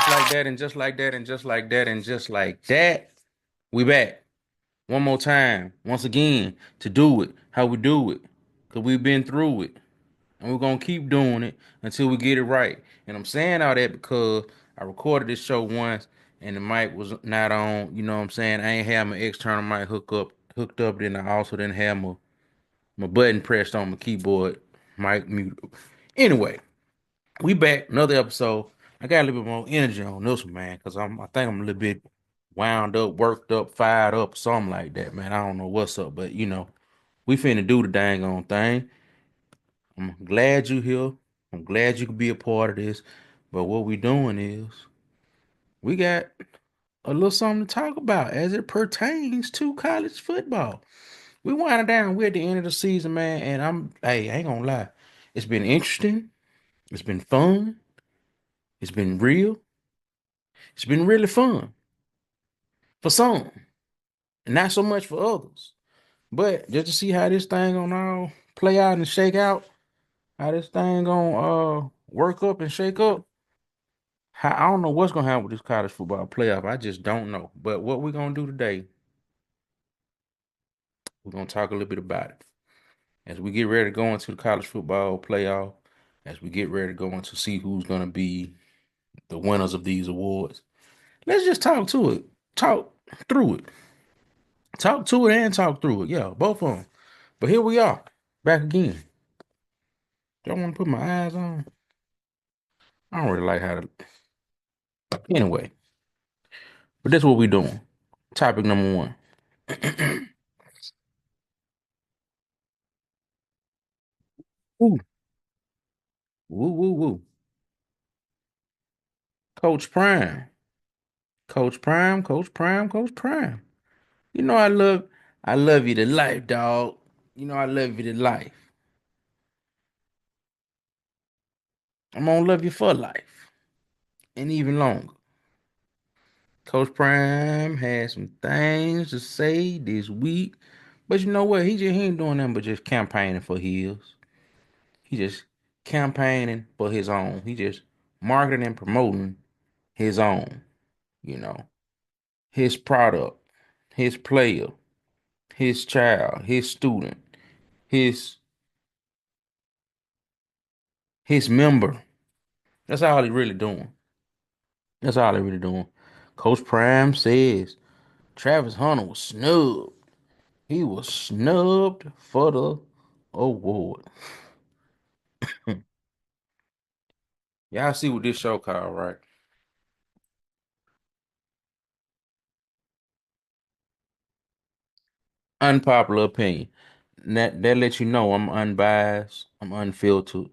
like that, and just like that, and just like that, and just like that, we back one more time, once again, to do it how we do it, because we've been through it, and we're gonna keep doing it until we get it right. And I'm saying all that because I recorded this show once, and the mic was not on. You know what I'm saying? I ain't have my external mic hooked up. Then I also didn't have my button pressed on my keyboard, mic mute. Anyway, we back another episode. I got a little bit more energy on this one, man, because I think I'm a little bit wound up, worked up, fired up, something like that, man. I don't know what's up, but we finna do the dang on thing. I'm glad you here. I'm glad you could be a part of this. But what we doing is we got a little something to talk about as it pertains to college football. We winding down. We're at the end of the season, man, and hey, I ain't gonna lie. It's been interesting. It's been fun. It's been real. It's been really fun for some, and not so much for others. But just to see how this thing gonna all play out and shake out, how this thing gonna work up and shake up. I don't know what's gonna happen with this college football playoff. I just don't know. But what we're gonna do today, we're gonna talk a little bit about it as we get ready to go into the college football playoff. As we get ready to go into see who's gonna be the winners of these awards. Let's just talk to it, talk through it, talk to it, and talk through it. Yeah, both of them. But here we are, back again. Do I want to put my eyes on? I don't really like how to. Anyway, but that's what we're doing. Topic number one. Woo, woo, woo, woo. Coach Prime. Coach Prime, Coach Prime, Coach Prime. You know I love you to life, dog. You know I love you to life. I'm gonna love you for life and even longer. Coach Prime had some things to say this week, but you know what? He ain't doing nothing but just campaigning for his. He just campaigning for his own. He just marketing and promoting his own. You know, his product, his player, his child, his student, his his member. That's all he really doing. That's all he really doing. Coach Prime says Travis Hunter was snubbed. He was snubbed for the award. Y'all see what this show called, right? Unpopular opinion. That lets you know I'm unbiased, I'm unfiltered,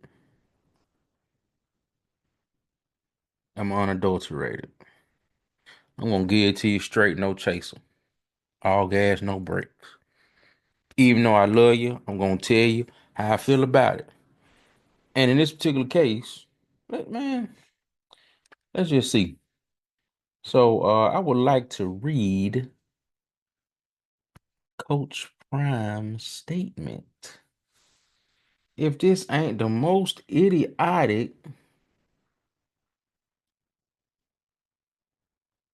I'm unadulterated. I'm gonna give it to you straight, no chaser. All gas, no brakes. Even though I love you, I'm gonna tell you how I feel about it. And in this particular case, man, let's just see. So I would like to read Coach Prime's statement. If this ain't the most idiotic,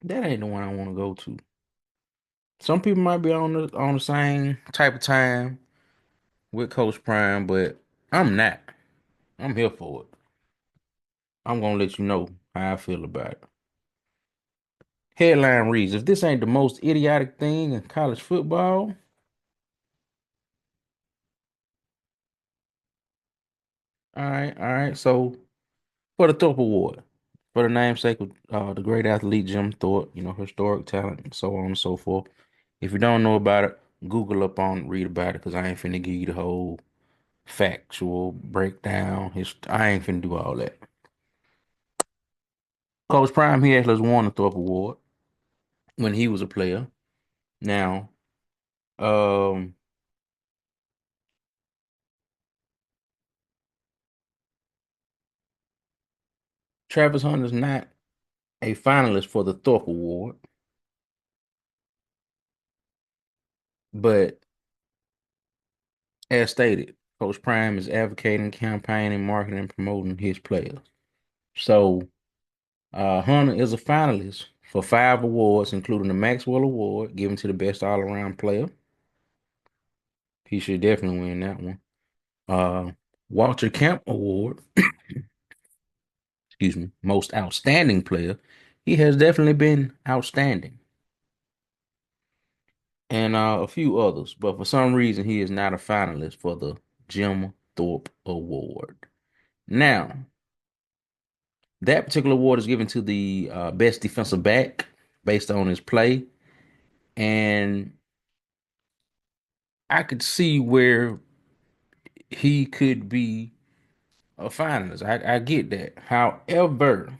that ain't the one I want to go to. Some people might be on the same type of time with Coach Prime, but I'm not. I'm here for it. I'm gonna let you know how I feel about it. Headline reads: If this ain't the most idiotic thing in college football, all right, all right. So for the Thorpe Award, for the namesake of the great athlete Jim Thorpe, historic talent, and so on and so forth. If you don't know about it, Google up on it, read about it, because I ain't finna give you the whole factual breakdown. I ain't finna do all that. Coach Prime, he actually won the Thorpe Award when he was a player. Now, um, Travis Hunter's not a finalist for the Thorpe Award, but as stated, Coach Prime is advocating, campaigning, marketing, and promoting his players. So Hunter is a finalist for 5 awards, including the Maxwell Award, given to the best all-around player. He should definitely win that one. Uh, Walter Camp Award, excuse me, most outstanding player. He has definitely been outstanding. And a few others, but for some reason he is not a finalist for the Jim Thorpe Award. Now, that particular award is given to the best defensive back based on his play, and I could see where he could be a finalist. I get that. However,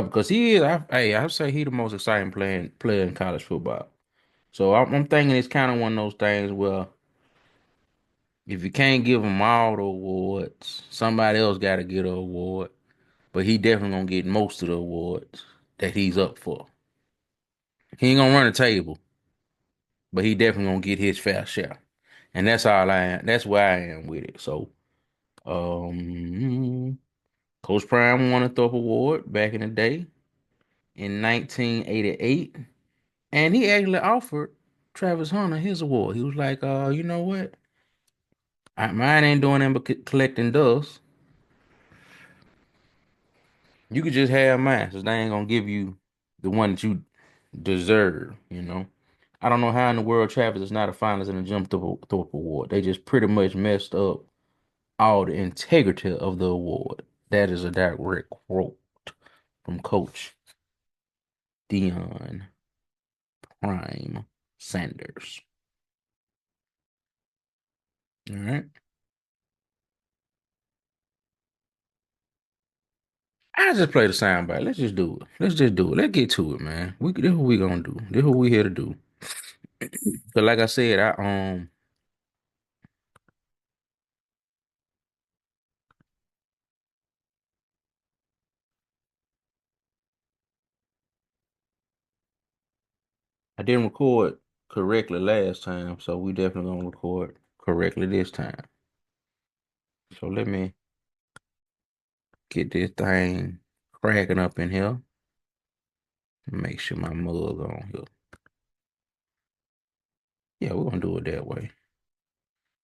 because he is, I say he the most exciting player in college football. So I'm thinking it's kind of one of those things where if you can't give him all the awards, somebody else got to get an award. But he definitely gonna get most of the awards that he's up for. He ain't gonna run the table, but he definitely gonna get his fair share. And that's all I am. That's where I am with it. So, um, Coach Prime won a Thorpe Award back in the day in 1988, and he actually offered Travis Hunter his award. He was like, you know what? Mine ain't doing nothing but collecting dust. You could just have mine, since they ain't gonna give you the one that you deserve, you know. I don't know how in the world Travis is not a finalist in the Thorpe Award. They just pretty much messed up all the integrity of the award. That is a direct quote from Coach Dion Prime Sanders. All right. I just play the soundbite. Let's just do it. Let's just do it. Let's get to it, man. This what we gonna do. This what we here to do. Cause like I said, I didn't record correctly last time, so we definitely gonna record correctly this time. So let me get this thing cracking up in here. Make sure my mug on here. Yeah, we're gonna do it that way.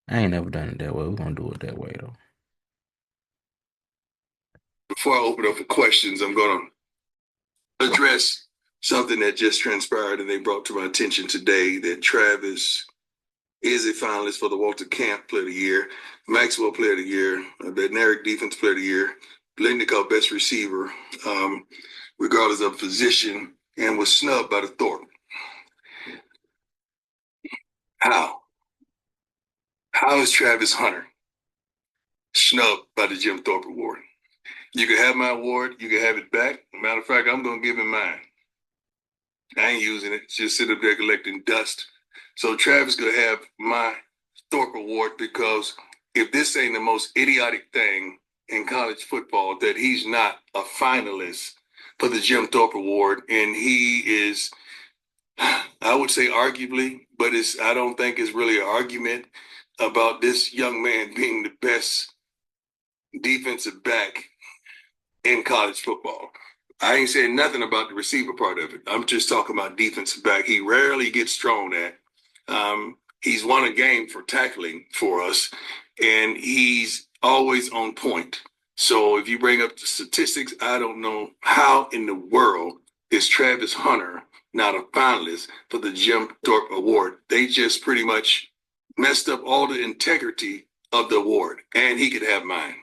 I ain't never done it that way. We're gonna do it that way though. Before I open up for questions, I'm going to address something that just transpired and they brought to my attention today that Travis is a finalist for the Walter Camp Player of the Year, Maxwell Player of the Year, Bednarik Defense Player of the Year, Blendicott Best Receiver, regardless of position, and was snubbed by the Thorpe. How? How is Travis Hunter snubbed by the Jim Thorpe Award? You can have my award. You can have it back. Matter of fact, I'm going to give him mine. I ain't using it. Just sit up there collecting dust. So Travis could have my Thorpe Award because if this ain't the most idiotic thing in college football, that he's not a finalist for the Jim Thorpe Award, and he is, I would say, arguably, but I don't think it's really an argument about this young man being the best defensive back in college football. I ain't saying nothing about the receiver part of it. I'm just talking about defensive back. He rarely gets thrown at. He's won a game for tackling for us, and he's always on point. So if you bring up the statistics, I don't know how in the world is Travis Hunter not a finalist for the Jim Thorpe Award. They just pretty much messed up all the integrity of the award, and he could have mine.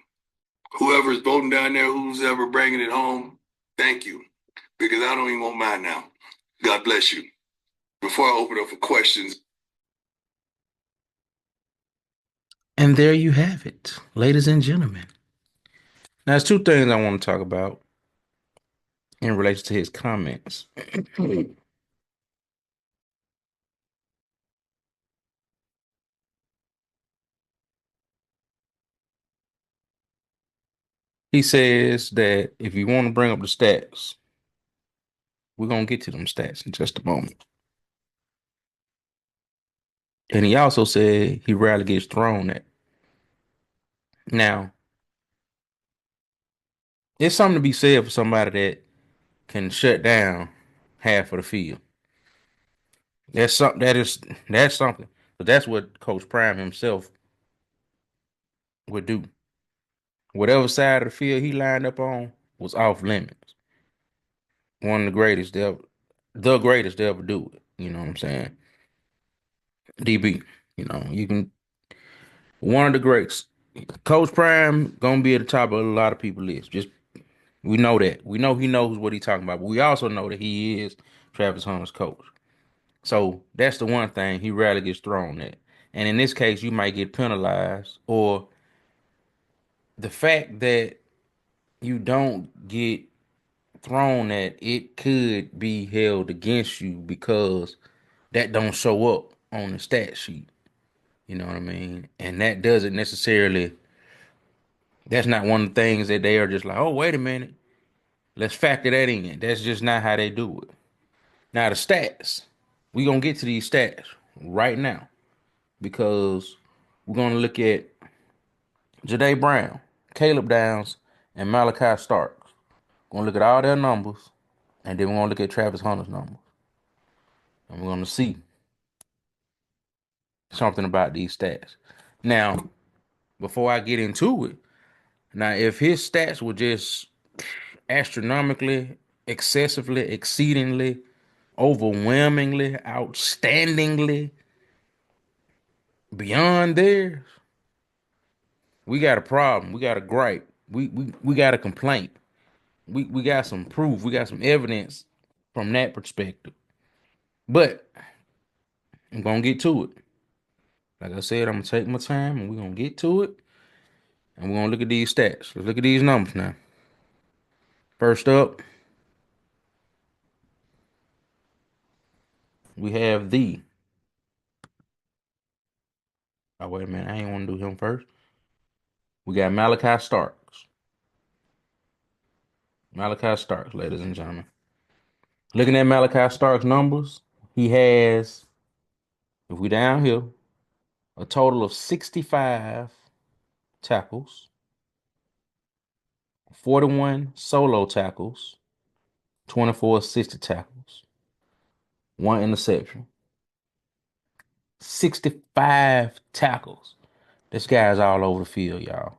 Whoever's voting down there, who's ever bringing it home, thank you, because I don't even want mine now. God bless you. Before I open up for questions. And there you have it, ladies and gentlemen. Now, there's two things I want to talk about in relation to his comments. He says that if you want to bring up the stats, we're gonna get to them stats in just a moment. And he also said he rarely gets thrown at. Now, It's something to be said for somebody that can shut down half of the field. That's something that's something. But that's what Coach Prime himself would do. Whatever side of the field he lined up on was off limits. One of the greatest to ever do it. You know what I'm saying? DB. You know, you can one of the greats. Coach Prime gonna be at the top of a lot of people's list. Just we know that. We know he knows what he's talking about, but we also know that he is Travis Hunter's coach. So that's the one thing he rarely gets thrown at. And in this case, you might get penalized, or the fact that you don't get thrown at, it could be held against you because that don't show up on the stat sheet. You know what I mean? And that doesn't necessarily, that's not one of the things that they are just like, oh, wait a minute, let's factor that in. That's just not how they do it. Now, the stats, we going to get to these stats right now because we're going to look at Jade Brown, Caleb Downs, and Malachi Starks. We're going to look at all their numbers, and then we're going to look at Travis Hunter's numbers. And we're going to see something about these stats. Now, before I get into it, now if his stats were just astronomically, excessively, exceedingly, overwhelmingly, outstandingly beyond theirs, we got a problem. We got a gripe. We got a complaint. We got some proof. We got some evidence from that perspective. But I'm gonna get to it. Like I said, I'm gonna take my time and we're gonna get to it. And we're gonna look at these stats. Let's look at these numbers now. First up, we have the. Oh, wait a minute. I ain't want to do him first. We got Malachi Starks. Malachi Starks, ladies and gentlemen. Looking at Malachi Starks' numbers, he has, if we down here, a total of 65 tackles, 41 solo tackles, 24 assisted tackles, one interception. 65 tackles. This guy's all over the field, y'all.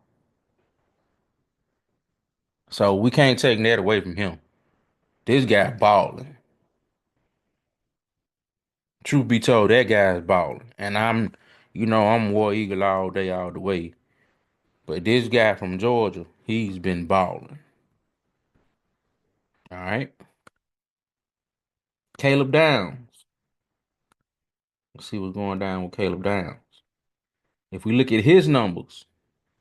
So we can't take that away from him. This guy balling. Truth be told, that guy's balling. And I'm War Eagle all day, all the way. But this guy from Georgia, he's been balling. All right. Caleb Downs. Let's see what's going down with Caleb Downs. If we look at his numbers,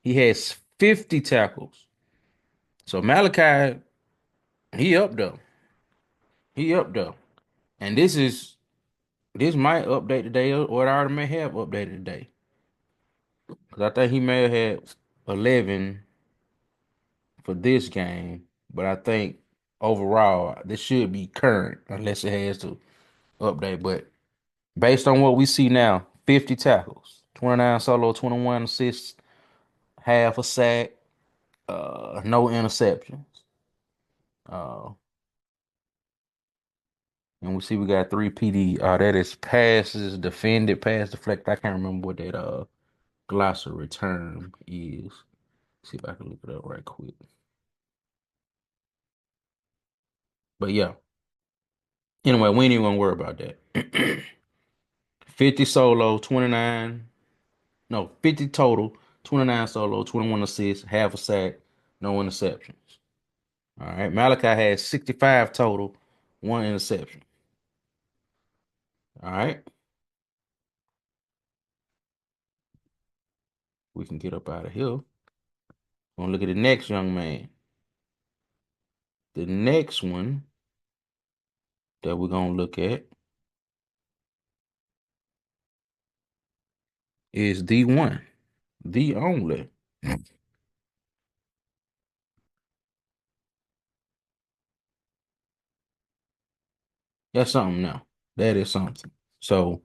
he has 50 tackles. So Malachi, he up though. He up though. And this might update today, or it already may have updated today. Because I think he may have had 11 for this game, but I think overall this should be current unless it has to update. But based on what we see now, 50 tackles, 29 solo, 21 assists, half a sack, no interceptions. Uh, and we see we got three PD. That is passes defended, pass deflect. I can't remember what that glossary term is. See if I can look it up right quick. But yeah. Anyway, we ain't even gonna worry about that. 50 solo, 29. No, 50 total, 29 solo, 21 assists, half a sack, no interceptions. All right. Malachi has 65 total, one interception. All right. We can get up out of here. We're gonna look at the next young man. The next one that we're gonna look at is the one, the only. That's something now. That is something. So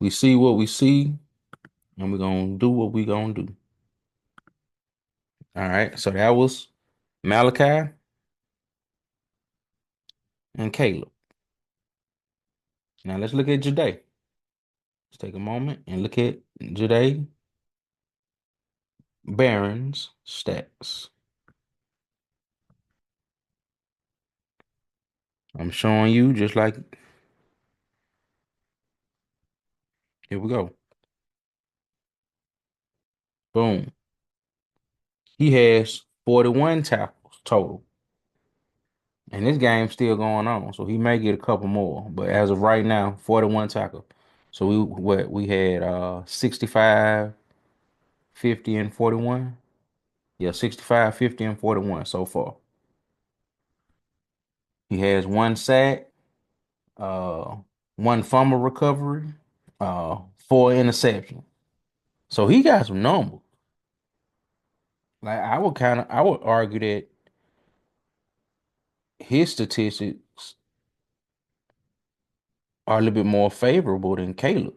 we see what we see, and we're gonna do what we're gonna do. All right. So that was Malachi and Caleb. Now let's look at Jade. Let's take a moment and look at Jade Barron's stats. I'm showing you just like, here we go. Boom. He has 41 tackles total. And this game's still going on. So he may get a couple more. But as of right now, 41 tackles. So we had 65, 50, and 41. Yeah, 65, 50, and 41 so far. He has one sack, uh, one fumble recovery, four interceptions. So he got some numbers. Like I would argue that his statistics are a little bit more favorable than Caleb's.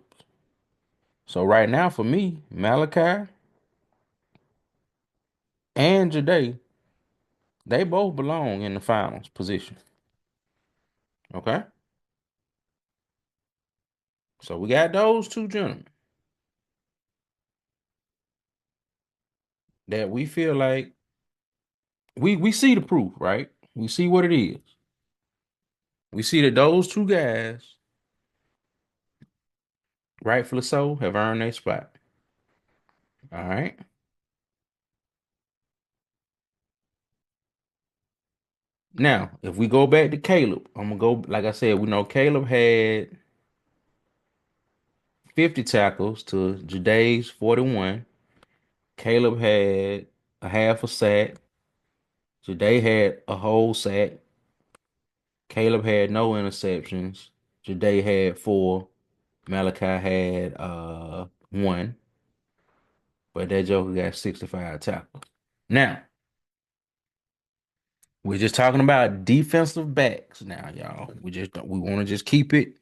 So right now for me, Malachi and Jade, they both belong in the finals position. Okay? So we got those two gentlemen that we feel like we see the proof, right? We see what it is. We see that those two guys, rightfully so, have earned their spot. All right. Now, if we go back to Caleb, I'm gonna go like I said, we know Caleb had 50 tackles to Jade's 41. Caleb had a half a sack. Jade had a whole sack. Caleb had no interceptions. Jade had four. Malachi had one. But that Joker got 65 tackles. Now, we're just talking about defensive backs now, y'all. We want to just keep it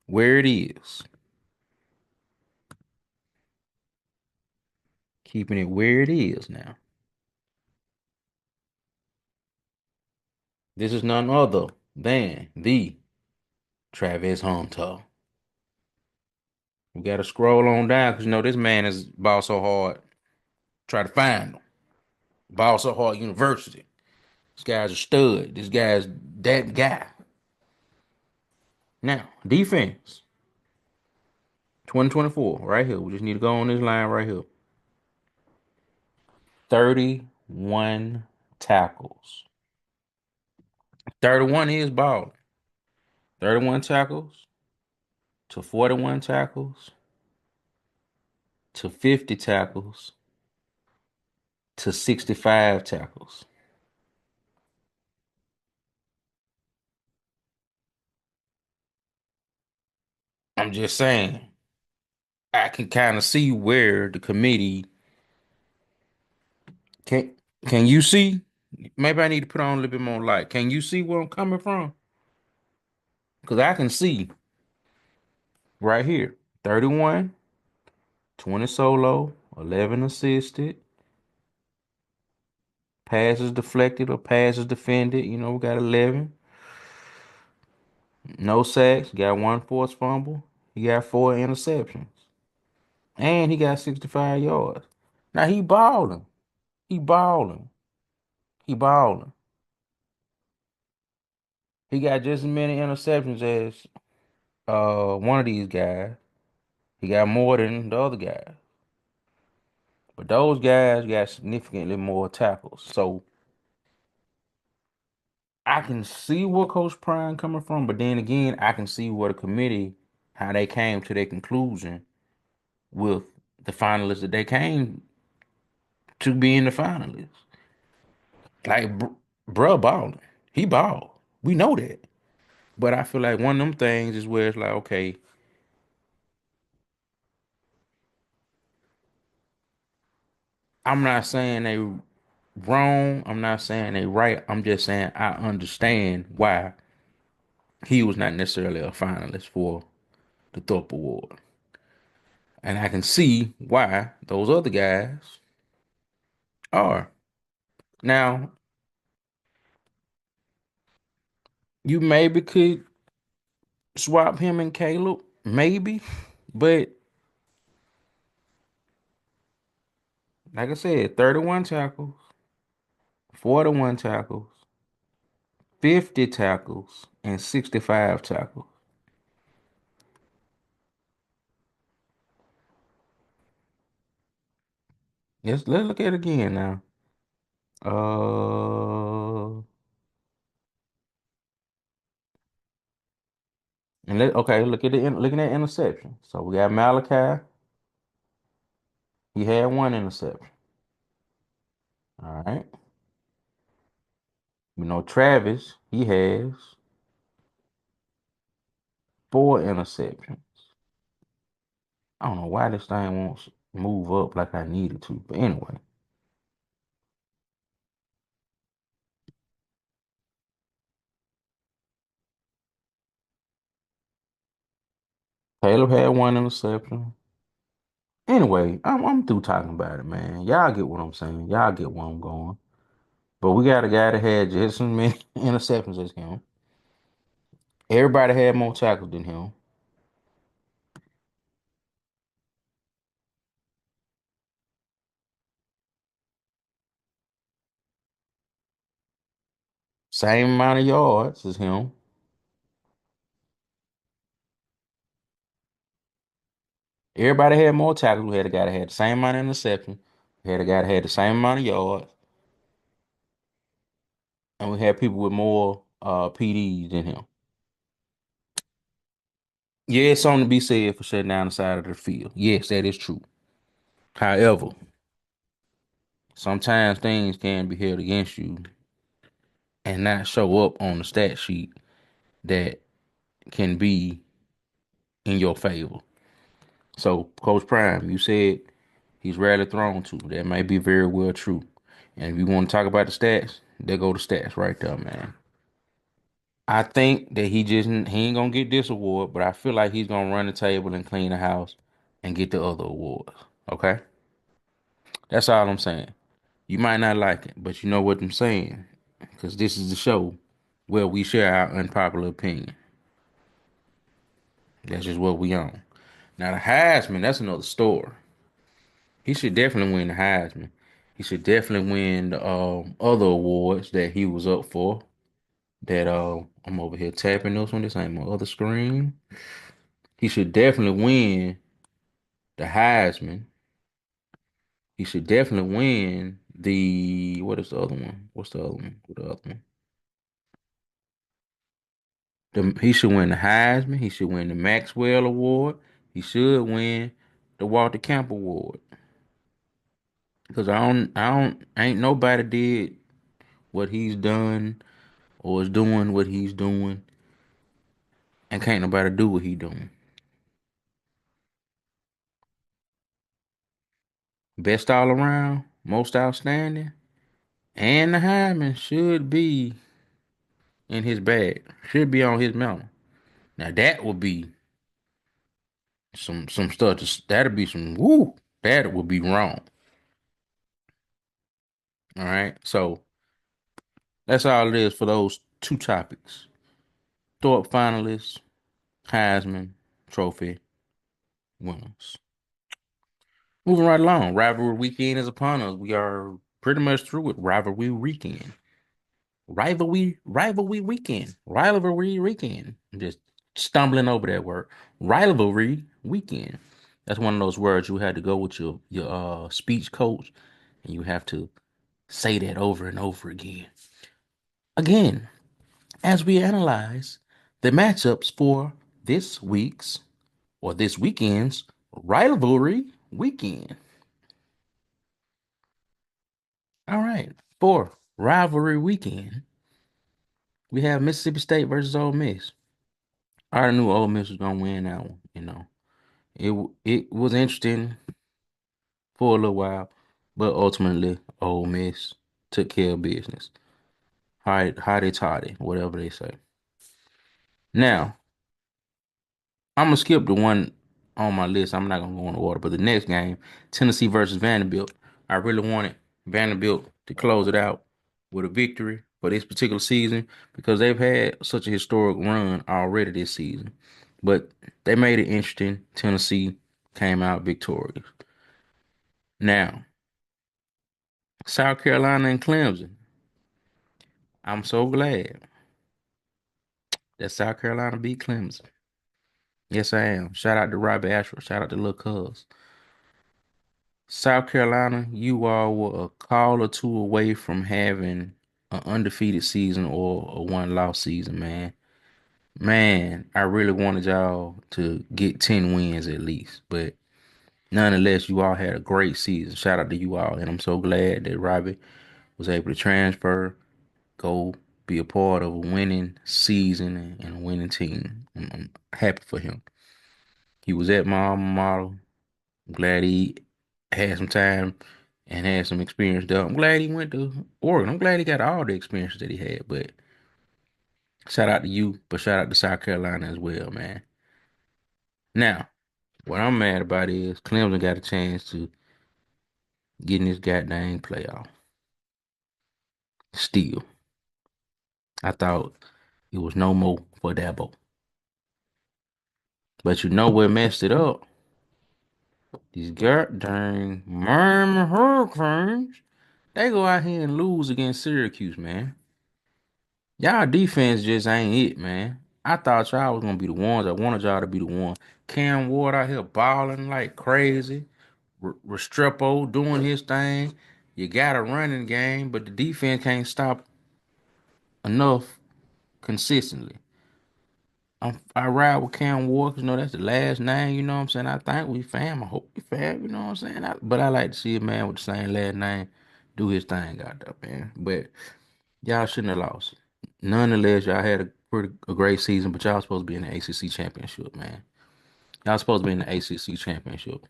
where it is. Keeping it where it is now. This is none other than the Travis Hunter. We got to scroll on down because you know this man is ball so hard. Try to find him. Ball so hard university. This guy's a stud. This guy's that guy. Now, defense. 2024, right here. We just need to go on this line right here. 31 tackles. 31 is balling. 31 tackles to 41 tackles to 50 tackles to 65 tackles. I'm just saying, I can kind of see where the committee can can you see? Maybe I need to put on a little bit more light. Can you see where I'm coming from? Because I can see right here. 31, 20 solo, 11 assisted, passes deflected or passes defended. You know, we got 11. No sacks, got one forced fumble. He got four interceptions. And he got 65 yards. Now he balling. He balling. He balling. He got just as many interceptions as one of these guys. He got more than the other guys. But those guys got significantly more tackles. So I can see where Coach Prime coming from, but then again, I can see where the committee, how they came to their conclusion with the finalists that they came to be in the finalists. Like, bruh balled. He balled. We know that. But I feel like one of them things is where it's like, okay, I'm not saying they wrong. I'm not saying they right. I'm just saying I understand why he was not necessarily a finalist for the Thorpe Award. And I can see why those other guys are. Now, you maybe could swap him and Caleb, maybe, but like I said, 31 tackles, 41 tackles, 50 tackles, and 65 tackles. Let's look at it again now. Uh, and okay, looking at interception. So we got Malachi. He had one interception. All right. We know Travis. He has four interceptions. I don't know why this thing won't move up like I needed to, but anyway, Caleb had one interception. Anyway, I'm through talking about it, man. Y'all get what I'm saying. Y'all get where I'm going. But we got a guy that had just as many interceptions as him. Everybody had more tackles than him. Same amount of yards as him. Everybody had more tackles. We had a guy that had the same amount of interceptions. We had a guy that had the same amount of yards. And we had people with more PDs than him. Yeah, it's something to be said for shutting down the side of the field. Yes, that is true. However, sometimes things can be held against you and not show up on the stat sheet that can be in your favor. So, Coach Prime, you said he's rarely thrown to. That may be very well true. And if you want to talk about the stats, there go the stats right there, man. I think that he ain't gonna get this award, but I feel like he's gonna run the table and clean the house and get the other awards. Okay? That's all I'm saying. You might not like it, but you know what I'm saying. Because this is the show where we share our unpopular opinion. That's just what we on. Now the Heisman, that's another story. He should definitely win the Heisman. He should definitely win the other awards that he was up for. That I'm over here tapping this one. This ain't my other screen. He should definitely win the Heisman. He should definitely win the what is the other one? What's the other one? What the other one? He should win the Heisman. He should win the Maxwell Award. He should win the Walter Camp Award. Because ain't nobody did what he's done or is doing what he's doing, and can't nobody do what he doing. Best all around, most outstanding, and the Heisman should be in his bag. Should be on his mountain. Now that would be some stuff. That'd be some woo. That would be wrong. All right. So that's all it is for those two topics. Thorpe finalists, Heisman Trophy winners. Moving right along. Rivalry weekend is upon us. We are pretty much through with rivalry weekend. Rivalry weekend. Rivalry weekend. I'm just stumbling over that word. Rivalry weekend. That's one of those words you had to go with your speech coach and you have to say that over and over again. Again, as we analyze the matchups for this week's or this weekend's rivalry weekend. All right, for rivalry weekend, we have Mississippi State versus Ole Miss. I already knew Ole Miss was gonna win that one. It was interesting for a little while, but ultimately Ole Miss took care of business. Hotty toddy, whatever they say. Now I'm gonna skip the one on my list. I'm not gonna go in order, but the next game, Tennessee versus Vanderbilt, I really wanted Vanderbilt to close it out with a victory for this particular season because they've had such a historic run already this season. But they made it interesting. Tennessee came out victorious. Now, South Carolina and Clemson. I'm so glad that South Carolina beat Clemson. Yes, I am. Shout out to Robbie Ashford. Shout out to Lil Cuz. South Carolina, you all were a call or two away from having an undefeated season or a one-loss season, man. Man, I really wanted y'all to get 10 wins at least. But nonetheless, you all had a great season. Shout out to you all. And I'm so glad that Robbie was able to transfer, go be a part of a winning season and a winning team. I'm happy for him. He was at my alma mater. I'm glad he had some time and had some experience there. I'm glad he went to Oregon. I'm glad he got all the experiences that he had. But shout out to you, but shout out to South Carolina as well, man. Now, what I'm mad about is Clemson got a chance to get in this goddamn playoff. Still, I thought it was no more for Dabo. But you know what messed it up? These goddamn Miami Hurricanes. They go out here and lose against Syracuse, man. Y'all defense just ain't it, man. I thought y'all was gonna be the ones. I wanted y'all to be the one. Cam Ward out here balling like crazy. Restrepo doing his thing. You got a running game, but the defense can't stop enough consistently. I ride with Cam Ward, you know that's the last name. You know what I'm saying? I think we fam. I hope we fam. You know what I'm saying? But I like to see a man with the same last name do his thing out there, man. But y'all shouldn't have lost. Nonetheless, y'all had a great season, but y'all supposed to be in the ACC championship, man. Y'all supposed to be in the ACC championship.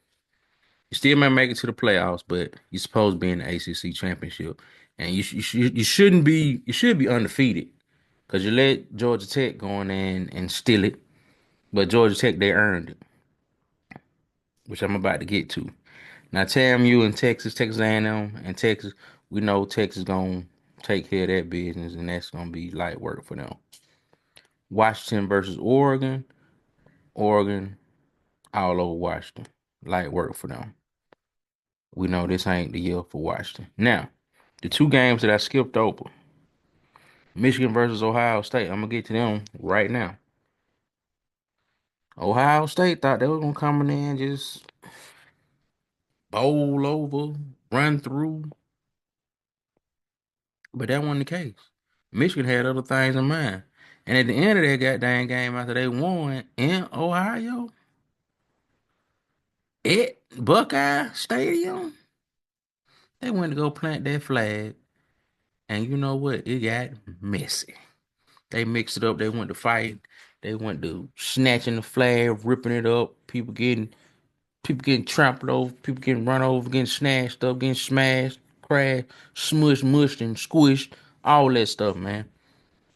You still may make it to the playoffs, but you're supposed to be in the ACC championship, and you shouldn't be. You should be undefeated because you let Georgia Tech go in there and steal it, but Georgia Tech they earned it, which I'm about to get to. Now, TAMU and Texas, Texas A&M and Texas, we know Texas gonna take care of that business, and that's gonna be light work for them. Washington versus Oregon. Oregon all over Washington. Light work for them. We know this ain't the year for Washington. Now, the two games that I skipped over, Michigan versus Ohio State. I'm gonna get to them right now. Ohio State thought they were gonna come in there and just bowl over, run through, but that wasn't the case. Michigan had other things in mind. And at the end of that goddamn game, after they won in Ohio at Buckeye Stadium, they went to go plant that flag. And you know what? It got messy. They mixed it up. They went to fight. They went to snatching the flag, ripping it up. People getting trampled over. People getting run over, getting snatched up, getting smashed, crashed, smushed, mushed, and squished. All that stuff, man.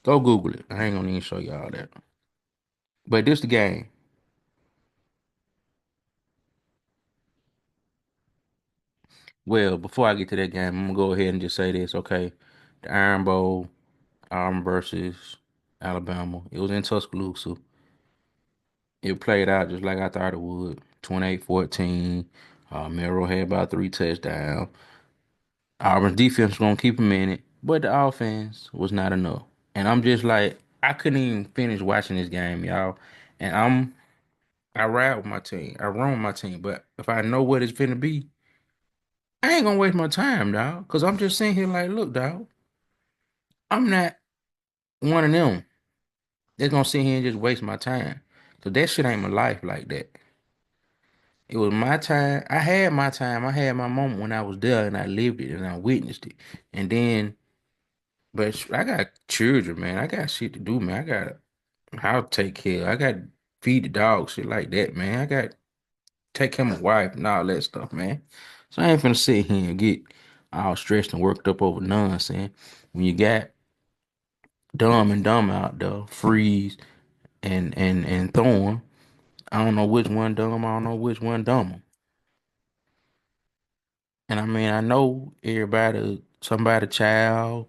Go Google it. I ain't gonna even show y'all that. But this the game. Well, before I get to that game, I'm gonna go ahead and just say this. Okay, the Iron Bowl, Auburn versus Alabama. It was in Tuscaloosa. It played out just like I thought it would. 28-14. Mero had about three touchdowns. Auburn's defense was gonna keep him in it, but the offense was not enough. And I'm just like, I couldn't even finish watching this game, y'all. And I ride with my team. I run with my team. But if I know what it's finna be, I ain't gonna waste my time, dog. Cause I'm just sitting here like, look, dog, I'm not one of them that's gonna sit here and just waste my time. So that shit ain't my life like that. It was my time. I had my time. I had my moment when I was there and I lived it and I witnessed it. And then, but I got children, man. I got shit to do, man. I got how to take care. I got to feed the dog, shit like that, man. I got to take care of my wife and all that stuff, man. So I ain't finna sit here and get all stressed and worked up over nonsense. When you got dumb and dumb out there, freeze and Thorne. I don't know which one dumb. I don't know which one dumber. And I mean, I know everybody, somebody, child,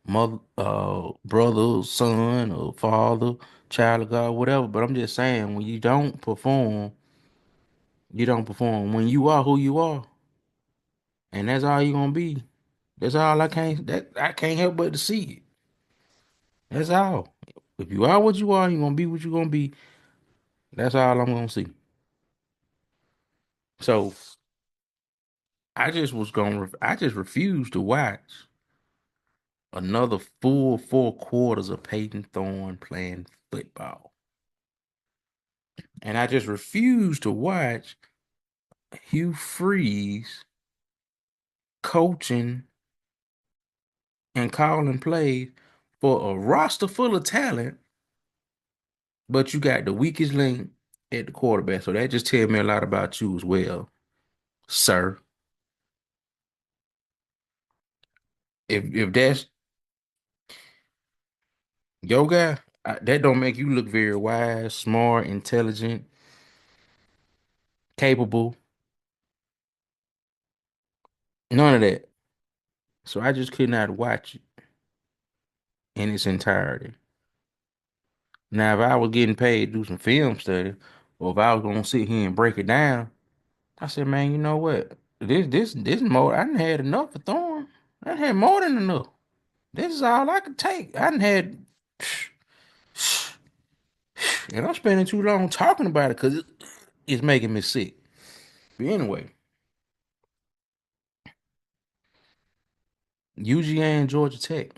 mother, brother, son, or father, child of God, whatever. But I'm just saying, when you don't perform, you don't perform. When you are who you are, and that's all you're gonna be. That's all I can't help but to see it. That's all. If you are what you are, you're gonna be what you're gonna be. That's all I'm gonna see. So I just refused to watch another full 4 quarters of Peyton Thorne playing football. And I just refused to watch Hugh Freeze coaching and calling plays for a roster full of talent, but you got the weakest link at the quarterback. So that just tells me a lot about you as well, sir. If that's your guy, that don't make you look very wise, smart, intelligent, capable, none of that. So I just could not watch it in its entirety. Now, if I was getting paid to do some film study, or if I was gonna sit here and break it down, I said, man, you know what? This more. I done had enough of Thorn. I done had more than enough. This is all I could take. I done had, and I'm spending too long talking about it because it's making me sick. But anyway, UGA and Georgia Tech.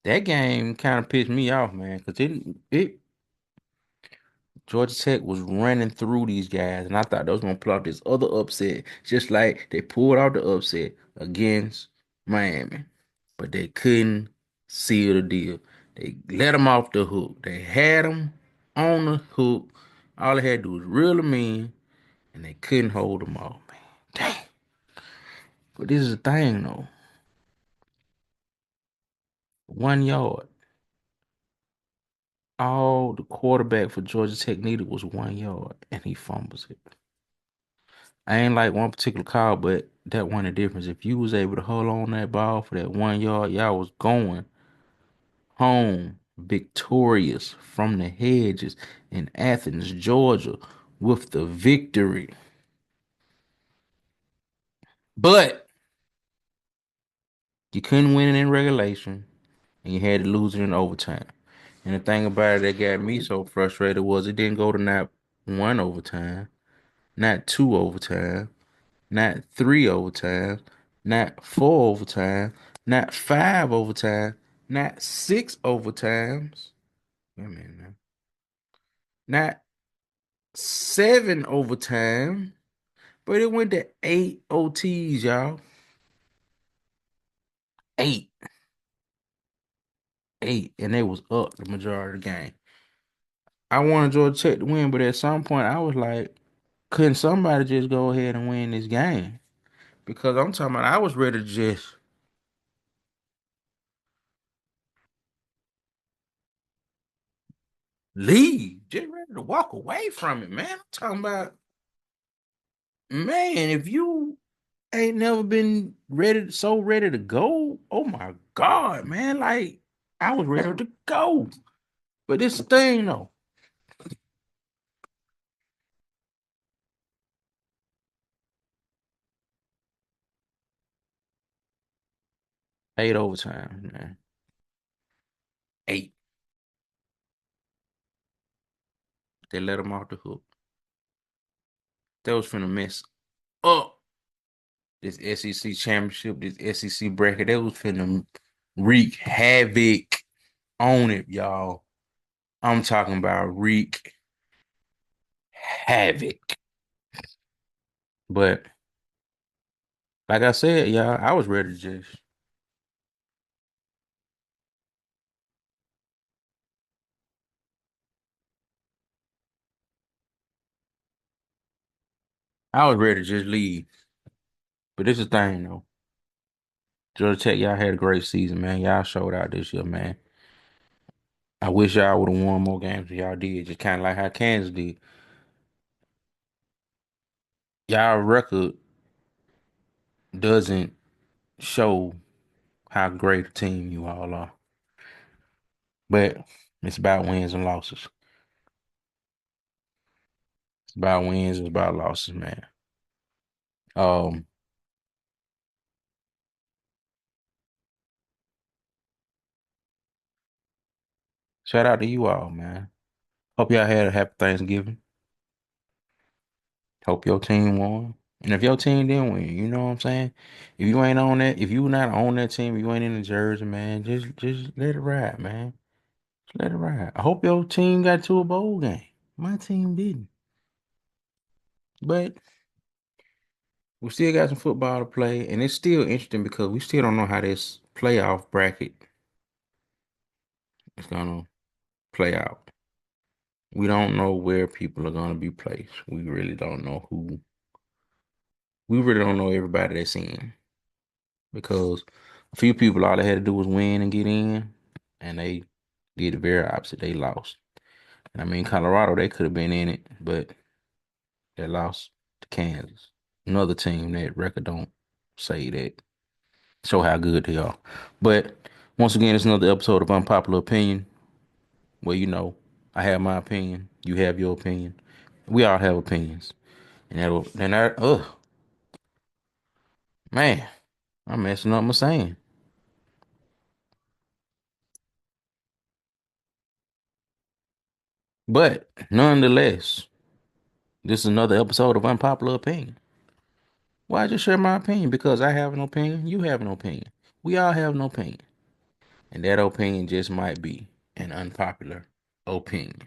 That game kind of pissed me off, man, because it Georgia Tech was running through these guys, and I thought they was gonna pull off this other upset, just like they pulled out the upset against Miami, but they couldn't seal the deal. They let them off the hook. They had them on the hook. All they had to do was reel them in, and they couldn't hold them off, man. Dang. But this is the thing, though. 1 yard. All the quarterback for Georgia Tech needed was 1 yard, and he fumbles it. I ain't like one particular call, but that one the difference. If you was able to hold on that ball for that 1 yard, y'all was going home victorious from the hedges in Athens, Georgia, with the victory. But you couldn't win it in regulation, and you had to lose it in overtime. And the thing about it that got me so frustrated was it didn't go to not one overtime, not two overtime, not three overtimes, not four overtimes, not five overtimes, not six overtimes. Wait a minute now. Not seven overtime, but it went to eight OTs, y'all. Eight. Eight. And they was up the majority of the game. I wanted Georgia Tech to win, but at some point I was like, couldn't somebody just go ahead and win this game? Because I'm talking about I was ready to just leave, just ready to walk away from it, man. I'm talking about, man, if you ain't never been so ready to go, oh my God, man. Like, I was ready to go. But this thing, though, 8 overtime, man. Eight. They let them off the hook. That was finna mess up this SEC championship, this SEC bracket. That was finna wreak havoc on it, y'all. I'm talking about wreak havoc. But like I said, y'all, I was ready to just I was ready to just leave. But this is the thing though. Georgia Tech, y'all had a great season, man. Y'all showed out this year, man. I wish y'all would have won more games than y'all did, just kind of like how Kansas did. Y'all record doesn't show how great a team you all are. But it's about wins and losses. It's about wins, it's about losses, man. Um, Shout out to you all, man. Hope y'all had a happy Thanksgiving. Hope your team won. And if your team didn't win, you know what I'm saying? If you ain't on that, if you not on that team, you ain't in the jersey, man, just let it ride, man. Just let it ride. I hope your team got to a bowl game. My team didn't. But we still got some football to play, and it's still interesting because we still don't know how this playoff bracket is gonna play out. We don't know where people are gonna be placed. We really don't know who. We really don't know everybody that's in because a few people all they had to do was win and get in, and they did the very opposite. They lost. And I mean, Colorado they could have been in it, but they lost to Kansas, another team that record don't say that show how good they are. But once again, it's another episode of Unpopular Opinion, where I have my opinion, you have your opinion, we all have opinions, and man, I'm messing up my saying. But nonetheless, this is another episode of Unpopular Opinion. Why just share my opinion? Because I have an opinion, you have an opinion. We all have an opinion. And that opinion just might be an unpopular opinion.